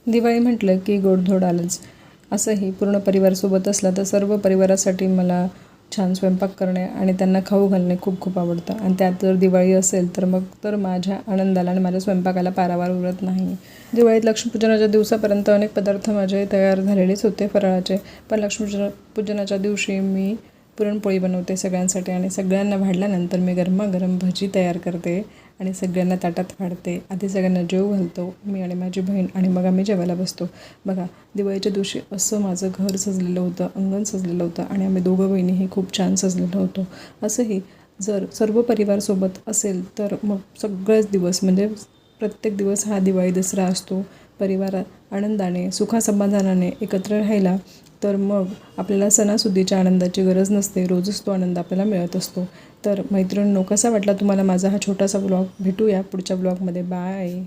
दिवाळी म्हटलं की गोडधोड आलंच. असंही पूर्ण परिवारसोबत असला तर सर्व परिवारासाठी मला छान स्वयंपाक करणे आणि त्यांना खाऊ घालणे खूप खूप आवडतं. आणि त्यात जर दिवाळी असेल तर मग तर माझ्या आनंदाला आणि माझ्या स्वयंपाकाला पारावार उरत नाही. दिवाळीत लक्ष्मीपूजनाच्या दिवसापर्यंत अनेक पदार्थ माझे तयार झालेलेच होते फराळाचे. पण पूजनाच्या दिवशी मी पुरणपोळी बनवते सगळ्यांसाठी आणि सगळ्यांना वाढल्यानंतर मी गरमागरम भजी तयार करते आणि सगळ्यांना ताटात वाढते. आधी सगळ्यांना जेवू घालतो मी आणि माझी बहीण आणि मग आम्ही जेवायला बसतो. बघा, दिवाळीच्या दिवशी असं माझं घर सजलेलं होतं, अंगण सजलेलं होतं आणि आम्ही दोघं बहिणीही खूप छान सजलेलो होतो. असंही जर सर्व परिवारसोबत असेल तर मग सगळेच दिवस म्हणजे प्रत्येक दिवस हा दिवाळी दसरा असतो. परिवार आनंदाने सुखासमाधानाने एकत्र राहिला तर मग आपल्याला सणासुदीच्या आनंदाची गरज नसते. रोजच तो आनंद आपल्याला मिळत असतो. तर मैत्रिणींनो, कसा वाटला तुम्हाला माझा हा छोटासा ब्लॉग? भेटूया पुढच्या ब्लॉगमध्ये. बाय.